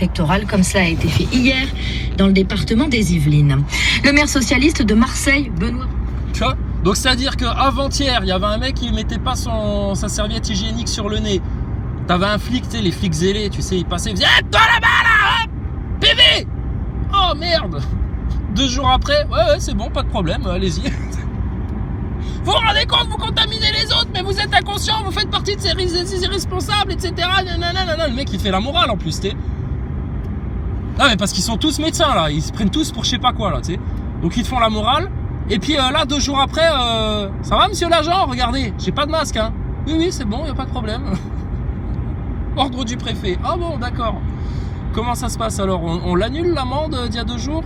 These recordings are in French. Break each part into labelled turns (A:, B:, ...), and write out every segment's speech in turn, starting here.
A: électorale, comme cela a été fait hier dans le département des Yvelines. Le maire socialiste de Marseille, Benoît...
B: Tu vois ? Donc c'est-à-dire qu'avant-hier, il y avait un mec qui mettait pas sa serviette hygiénique sur le nez. T'avais un flic, tu sais, les flics zélés, tu sais, il passait, il faisait « toi là-bas, là, hop, PV !» Oh merde ! 2 jours après, ouais, c'est bon, pas de problème, allez-y. Vous vous rendez compte, vous contaminez les autres, mais vous êtes inconscient, vous faites partie de ces irresponsables, etc. Nanana. Le mec, il fait la morale en plus, tu sais. Non, mais parce qu'ils sont tous médecins, là, ils se prennent tous pour je sais pas quoi, là, tu sais. Donc ils te font la morale, et puis là, 2 jours après, ça va, monsieur l'agent, regardez, j'ai pas de masque, hein. Oui, c'est bon, y a pas de problème. Ordre du préfet. Ah bon, d'accord. Comment ça se passe alors? On l'annule l'amende d'il y a 2 jours?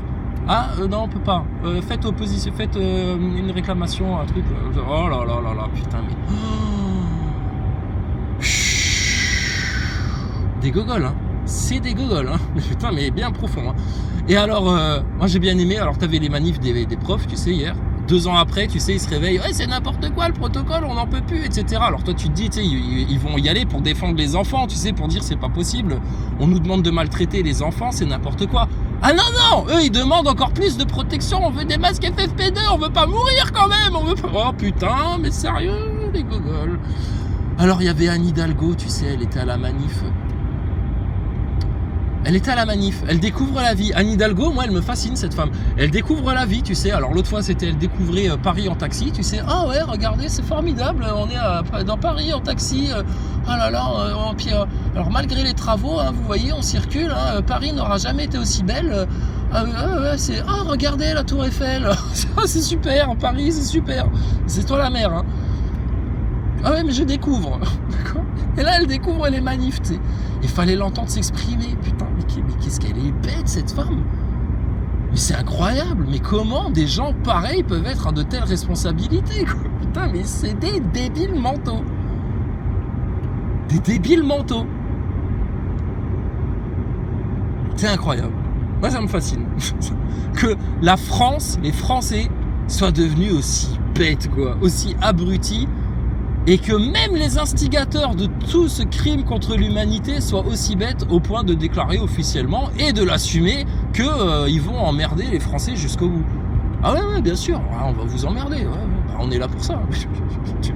B: Ah non, on peut pas. Faites opposition, faites une réclamation, un truc. Oh là, putain, mais. Des gogoles, hein. C'est des gogoles, hein. Putain, mais bien profond, hein. Et alors, moi j'ai bien aimé. Alors, t'avais les manifs des profs, tu sais, hier. 2 ans après, tu sais, ils se réveillent. Ouais, c'est n'importe quoi le protocole, on n'en peut plus, etc. Alors toi, tu te dis, tu sais, ils vont y aller pour défendre les enfants, tu sais, pour dire c'est pas possible. On nous demande de maltraiter les enfants, c'est n'importe quoi. Ah non, eux, ils demandent encore plus de protection. On veut des masques FFP2, on veut pas mourir quand même. On veut pas... Oh putain, mais sérieux, les gogoles. Alors il y avait Anne Hidalgo, tu sais, elle était à la manif. Elle découvre la vie. Anne Hidalgo, moi, elle me fascine, cette femme. Elle découvre la vie, tu sais. Alors, l'autre fois, c'était elle découvrait Paris en taxi, tu sais. Ah ouais, regardez, c'est formidable. On est dans Paris en taxi. Ah là là. Puis, alors, malgré les travaux, hein, vous voyez, on circule. Hein, Paris n'aura jamais été aussi belle. Regardez la Tour Eiffel. C'est super. Paris, c'est super. C'est toi la mère, hein. Ah ouais, mais je découvre. D'accord. Et là, elle découvre les manifs, tu sais. Il fallait l'entendre s'exprimer. Putain, mais qu'est-ce qu'elle est bête, cette femme. Mais c'est incroyable. Mais comment des gens pareils peuvent être à de telles responsabilités, quoi. Putain, mais c'est des débiles mentaux. Des débiles mentaux. C'est incroyable. Moi, ça me fascine. Que la France, les Français, soient devenus aussi bêtes, quoi. Aussi abrutis. Et que même les instigateurs de tout ce crime contre l'humanité soient aussi bêtes au point de déclarer officiellement et de l'assumer qu'ils vont emmerder les Français jusqu'au bout. Ah ouais, bien sûr, on va vous emmerder, on est là pour ça.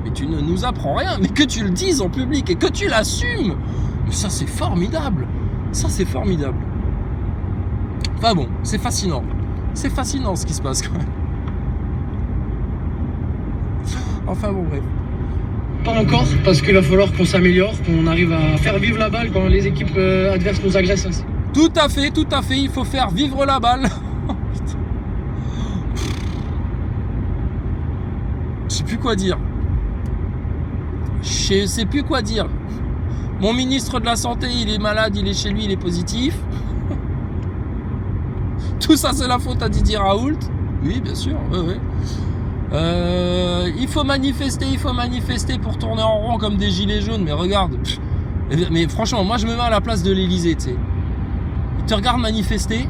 B: Mais tu ne nous apprends rien, mais que tu le dises en public et que tu l'assumes, mais ça c'est formidable. Ça c'est formidable. Enfin bon, c'est fascinant. C'est fascinant ce qui se passe quand même. Enfin bon, bref.
C: Pas encore, parce qu'il va falloir qu'on s'améliore, qu'on arrive à faire vivre la balle quand les équipes adverses nous agressent.
B: Tout à fait, il faut faire vivre la balle. Je sais plus quoi dire. Mon ministre de la Santé, il est malade, il est chez lui, il est positif. Tout ça, c'est la faute à Didier Raoult. Oui, bien sûr, ouais. Il faut manifester pour tourner en rond comme des gilets jaunes, mais regarde. Mais franchement, moi je me mets à la place de l'Elysée, tu sais. Ils te regardent manifester.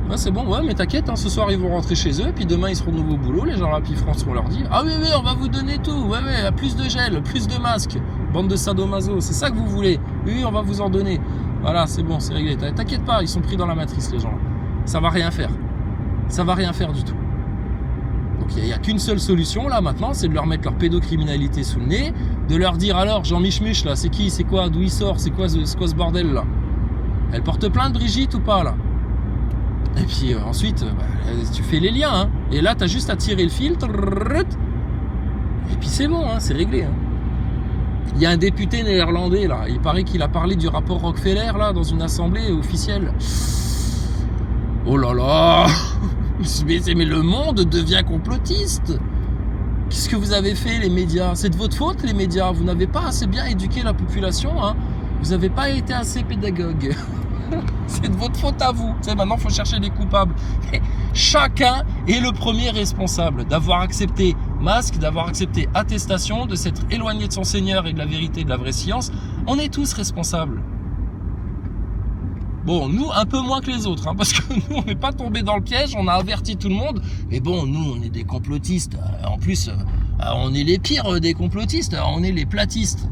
B: Ouais, c'est bon, ouais, mais t'inquiète, hein, ce soir ils vont rentrer chez eux, puis demain ils seront de nouveau au boulot, les gens là, puis France vont leur dire ah oui, on va vous donner tout, ouais, plus de gel, plus de masques, bande de sadomaso, c'est ça que vous voulez, oui, on va vous en donner. Voilà, c'est bon, c'est réglé, t'inquiète pas, ils sont pris dans la matrice, les gens là. Ça va rien faire du tout. Donc il n'y a qu'une seule solution là maintenant, c'est de leur mettre leur pédocriminalité sous le nez, de leur dire alors Jean Michemich là, c'est qui, c'est quoi, d'où il sort, c'est quoi ce bordel là. Elle porte plainte Brigitte ou pas là? Et puis ensuite, tu fais les liens, hein. Et là t'as juste à tirer le fil, et puis c'est bon, hein, c'est réglé. Hein. Il y a un député néerlandais là, il paraît qu'il a parlé du rapport Rockefeller là dans une assemblée officielle. Oh là là. Mais le monde devient complotiste. Qu'est-ce que vous avez fait les médias? C'est de votre faute les médias. Vous n'avez pas assez bien éduqué la population, hein. Vous n'avez pas été assez pédagogue. C'est de votre faute à vous. Tu sais, maintenant il faut chercher les coupables. Chacun est le premier responsable d'avoir accepté masque, d'avoir accepté attestation, de s'être éloigné de son Seigneur et de la vérité et de la vraie science. On est tous responsables. Bon, nous, un peu moins que les autres, hein, parce que nous, on n'est pas tombé dans le piège, on a averti tout le monde. Mais bon, nous, on est des complotistes. En plus, on est les pires des complotistes. On est les platistes.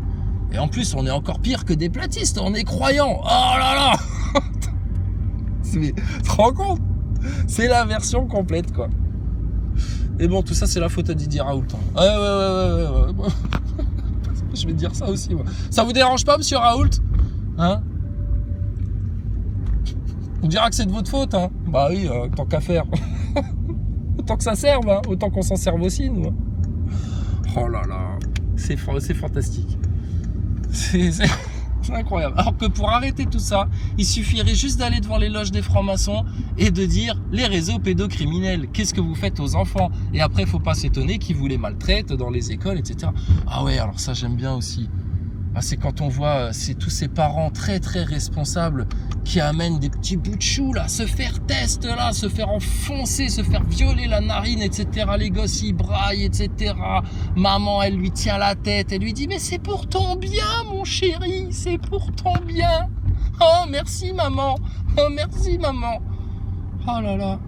B: Et en plus, on est encore pire que des platistes, on est croyants. Oh là là. Tu te rends compte? C'est la version complète, quoi. Et bon, tout ça, c'est la faute à Didier Raoult. Hein. Ouais. Je vais te dire ça aussi, moi. Ça vous dérange pas, monsieur Raoult? Hein? On dira que c'est de votre faute, hein? Bah oui, tant qu'à faire. Autant que ça serve, hein? Autant qu'on s'en serve aussi, nous. Oh là là, c'est fantastique. C'est incroyable. Alors que pour arrêter tout ça, il suffirait juste d'aller devant les loges des francs-maçons et de dire les réseaux pédocriminels, qu'est-ce que vous faites aux enfants? Et après, faut pas s'étonner qu'ils vous les maltraitent dans les écoles, etc. Ah ouais, alors ça j'aime bien aussi. Ah, c'est quand on voit c'est tous ces parents très très responsables qui amènent des petits bouts de chou là, se faire test là, se faire enfoncer, se faire violer la narine, etc. Les gosses ils braillent, etc. Maman elle lui tient la tête, elle lui dit mais c'est pour ton bien mon chéri, c'est pour ton bien. Oh merci maman, oh merci maman. Oh là là.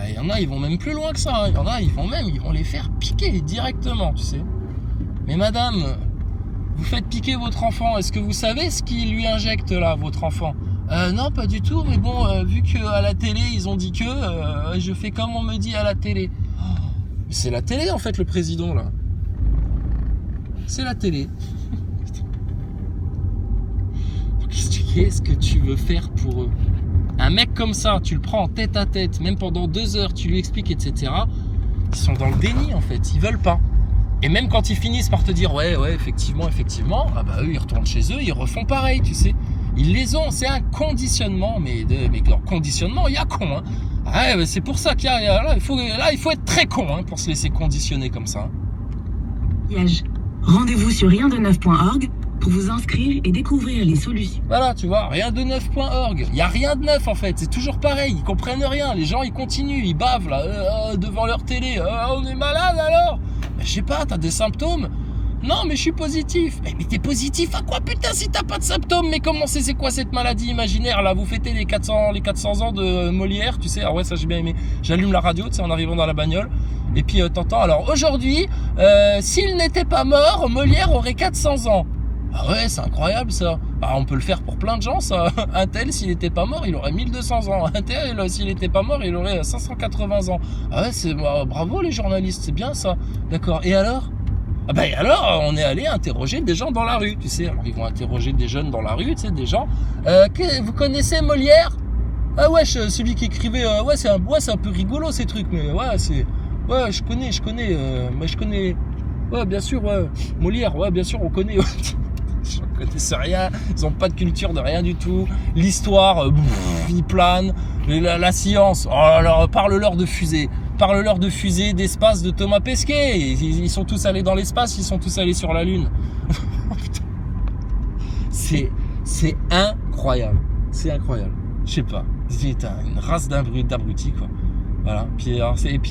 B: Il y en a ils vont même plus loin que ça, il y en a ils vont les faire piquer directement, tu sais. Mais madame, vous faites piquer votre enfant, est-ce que vous savez ce qu'il lui injecte là, votre enfant? Non, pas du tout, mais bon, vu qu'à la télé, ils ont dit que, je fais comme on me dit à la télé. Oh, c'est la télé en fait, le président là. C'est la télé. Qu'est-ce que tu veux faire pour eux? Un mec comme ça, tu le prends en tête à tête, même pendant 2 heures, tu lui expliques, etc. Ils sont dans le déni en fait, ils veulent pas. Et même quand ils finissent par te dire ouais effectivement, ah bah eux ils retournent chez eux, ils refont pareil, tu sais. Ils les ont, c'est un conditionnement, mais leur conditionnement, il y a con, hein. Ouais, c'est pour ça qu'il y a là, il faut être très con hein, pour se laisser conditionner comme ça.
D: Rendez-vous sur riendeneuf.org pour vous inscrire et découvrir les solutions.
B: Voilà, tu vois, riendeneuf.org. Il y a rien de neuf en fait, c'est toujours pareil, ils comprennent rien, les gens ils continuent, ils bavent là devant leur télé. On est malade alors? Je sais pas, t'as des symptômes? Non, mais je suis positif. Mais t'es positif à quoi, putain, si t'as pas de symptômes? Mais comment c'est quoi cette maladie imaginaire, là? Vous fêtez les 400 ans de Molière, tu sais? Ah ouais, ça j'ai bien aimé. J'allume la radio, tu sais, en arrivant dans la bagnole. Et puis, t'entends, alors, aujourd'hui, s'il n'était pas mort, Molière aurait 400 ans. Ah ouais, c'est incroyable, ça. Bah, on peut le faire pour plein de gens, ça. Un tel, s'il n'était pas mort, il aurait 1200 ans. Un tel, s'il n'était pas mort, il aurait 580 ans. Ah ouais, bravo les journalistes, c'est bien ça. D'accord. Et alors? Ah bah et alors, on est allé interroger des gens dans la rue, tu sais. Alors, ils vont interroger des jeunes dans la rue, tu sais, des gens. Vous connaissez Molière? Ah ouais, celui qui écrivait. Ouais, c'est un peu rigolo ces trucs, mais ouais, ouais, je connais. Mais je connais. Ouais, bien sûr, ouais. Molière, ouais, bien sûr, on connaît. Ils ne connaissent rien, ils n'ont pas de culture de rien du tout. L'histoire, ils planent. La science, oh alors parle-leur de fusée. Parle-leur de fusée, d'espace de Thomas Pesquet. Ils sont tous allés dans l'espace, ils sont tous allés sur la Lune. C'est incroyable. C'est incroyable. Je sais pas. C'est une race d'abrutis, quoi. Voilà. Puis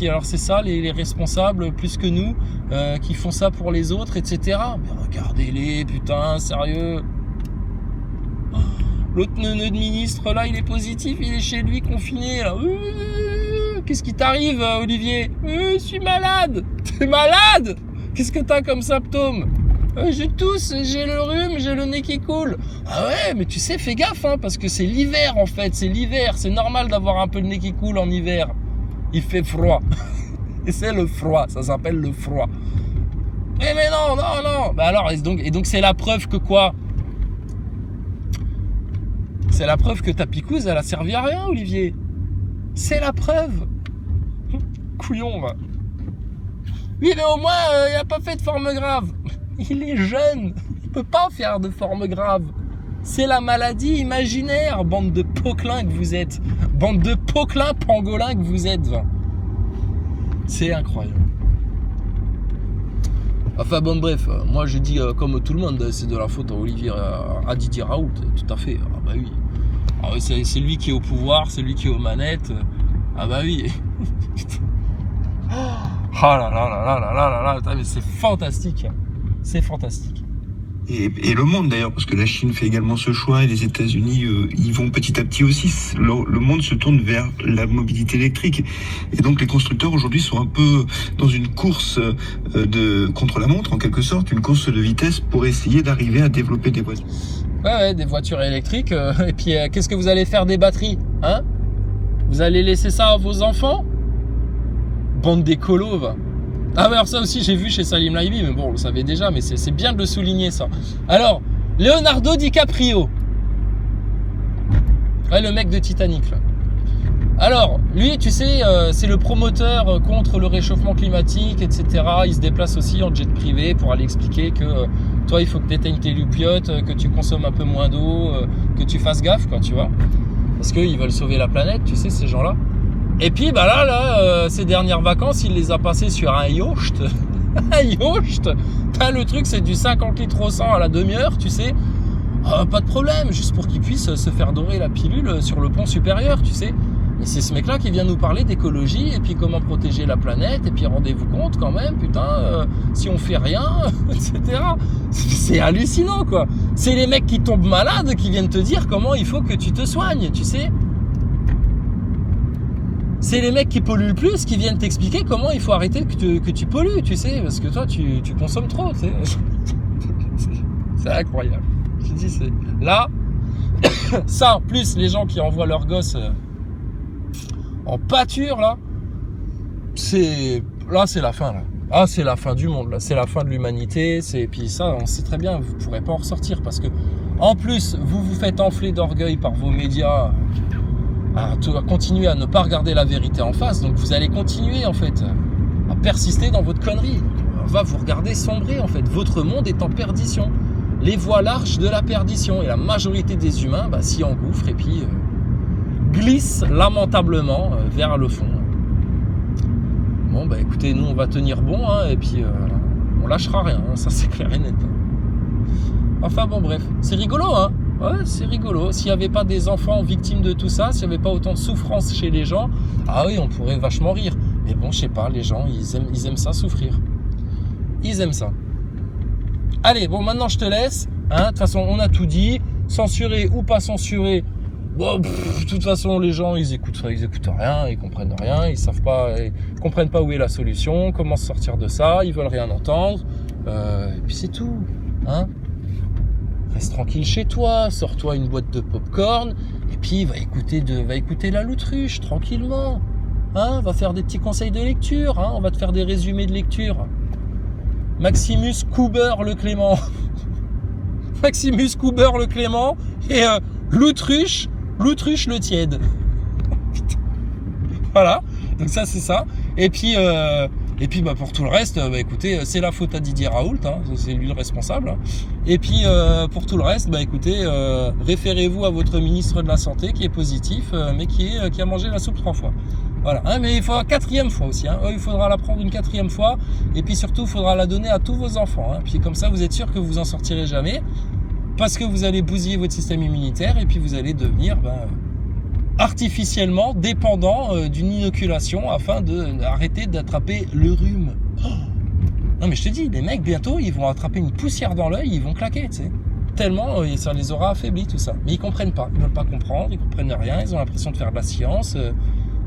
B: alors c'est ça les responsables plus que nous qui font ça pour les autres, etc. Mais regardez-les, putain, sérieux. L'autre neuneu de ministre là, il est positif, il est chez lui confiné là. Qu'est-ce qui t'arrive, Olivier? Je suis malade. T'es malade? Qu'est-ce que t'as comme symptômes? J'ai tousse, j'ai le rhume, j'ai le nez qui coule. Ah ouais, mais tu sais, fais gaffe, hein, parce que c'est l'hiver en fait, c'est l'hiver. C'est normal d'avoir un peu le nez qui coule en hiver. Il fait froid. Et c'est le froid, ça s'appelle le froid. Mais non. Bah alors, et donc c'est la preuve que quoi? C'est la preuve que ta picouse, elle a servi à rien, Olivier. C'est la preuve. Couillon, va. Oui, mais au moins, il n'a pas fait de forme grave. Il est jeune. Il peut pas faire de forme grave. C'est la maladie imaginaire, bande de poquelins que vous êtes. Bande de poquelins pangolins que vous êtes. C'est incroyable. Enfin bon, bref, moi je dis comme tout le monde, c'est de la faute à Olivier, à Didier Raoult, tout à fait. Ah bah oui. Ah oui, c'est lui qui est au pouvoir, c'est lui qui est aux manettes. Ah bah oui. Ah là là là là là là là là, mais c'est fantastique. C'est fantastique.
E: et le monde d'ailleurs, parce que la Chine fait également ce choix et les États-Unis ils vont petit à petit aussi. Le monde se tourne vers la mobilité électrique et donc les constructeurs aujourd'hui sont un peu dans une course contre la montre en quelque sorte, une course de vitesse pour essayer d'arriver à développer des voitures.
B: Ouais, des voitures électriques. Et puis qu'est-ce que vous allez faire des batteries, hein? Vous allez laisser ça à vos enfants? Bande d'écolos, va. Ah ouais, alors ça aussi j'ai vu chez Salim Laibi, mais bon, on le savait déjà, mais c'est bien de le souligner ça. Alors, Leonardo DiCaprio. Ouais, le mec de Titanic là. Alors, lui, tu sais, c'est le promoteur contre le réchauffement climatique, etc. Il se déplace aussi en jet privé pour aller expliquer que toi, il faut que tu éteignes tes loupiottes, que tu consommes un peu moins d'eau, que tu fasses gaffe, quoi, tu vois. Parce qu'ils veulent sauver la planète, tu sais, ces gens-là. Et puis, bah là, ces dernières vacances, il les a passées sur un yacht. Un yacht. Le truc, c'est du 50 litres au 100 à la demi-heure, tu sais. Pas de problème, juste pour qu'il puisse se faire dorer la pilule sur le pont supérieur, tu sais. Mais c'est ce mec-là qui vient nous parler d'écologie et puis comment protéger la planète. Et puis rendez-vous compte quand même, putain, si on fait rien, etc. C'est hallucinant, quoi. C'est les mecs qui tombent malades qui viennent te dire comment il faut que tu te soignes, tu sais. C'est les mecs qui polluent le plus qui viennent t'expliquer comment il faut arrêter que tu pollues, tu sais. Parce que toi, tu consommes trop, tu sais. C'est incroyable. Je dis, c'est... Là, ça, en plus, les gens qui envoient leurs gosses... en pâture là, c'est la fin là. Ah, c'est la fin du monde là, c'est la fin de l'humanité, puis ça on sait très bien, vous pourrez pas en ressortir parce que en plus vous vous faites enfler d'orgueil par vos médias à continuer à ne pas regarder la vérité en face, donc vous allez continuer en fait à persister dans votre connerie. On va vous regarder sombrer en fait, votre monde est en perdition, les voies larges de la perdition et la majorité des humains s'y engouffrent et puis glisse lamentablement vers le fond. Bon écoutez, nous on va tenir bon et puis on lâchera rien, ça c'est clair et net. Enfin bon bref, c'est rigolo ouais, c'est rigolo. S'il n'y avait pas des enfants victimes de tout ça, s'il n'y avait pas autant de souffrance chez les gens, ah oui on pourrait vachement rire. Mais bon je sais pas, les gens ils aiment ça souffrir. Ils aiment ça. Allez bon maintenant je te laisse. De toute façon on a tout dit, censuré ou pas censuré. Bon, de toute façon, les gens, ils écoutent rien, ils comprennent rien, ils comprennent pas où est la solution, comment se sortir de ça, ils veulent rien entendre, et puis c'est tout, Reste tranquille chez toi, sors-toi une boîte de popcorn, et puis va écouter la Loutruche, tranquillement, va faire des petits conseils de lecture, on va te faire des résumés de lecture. Maximus Couber le Clément. Maximus Couber le Clément, et Loutruche le tiède. Voilà, donc ça c'est ça. Et puis pour tout le reste, écoutez, c'est la faute à Didier Raoult, c'est lui le responsable. Et puis pour tout le reste, écoutez, référez-vous à votre ministre de la Santé qui est positif, mais qui a mangé la soupe 3 fois. Voilà, mais il faut la 4e fois aussi. Il faudra la prendre une 4e fois. Et puis surtout, il faudra la donner à tous vos enfants. Puis comme ça, vous êtes sûr que vous en sortirez jamais. Parce que vous allez bousiller votre système immunitaire et puis vous allez devenir artificiellement dépendant d'une inoculation afin d'arrêter d'attraper le rhume. Non mais je te dis, les mecs bientôt ils vont attraper une poussière dans l'œil, ils vont claquer, tu sais. Tellement ça les aura affaiblis tout ça. Mais ils comprennent pas, ils veulent pas comprendre, ils comprennent rien, ils ont l'impression de faire de la science.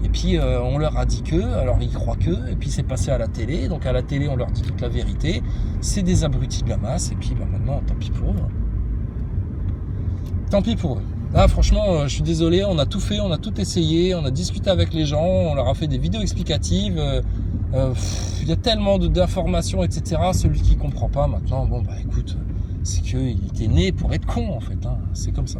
B: Et puis on leur a dit que, alors ils croient que, et puis c'est passé à la télé. Donc à la télé on leur dit toute la vérité. C'est des abrutis de la masse et puis maintenant tant pis pour eux. Tant pis pour eux. Là, franchement, je suis désolé, on a tout fait, on a tout essayé, on a discuté avec les gens, on leur a fait des vidéos explicatives. Il y a tellement d'informations, etc. Celui qui comprend pas maintenant, écoute, c'est qu'il était né pour être con, en fait. C'est comme ça.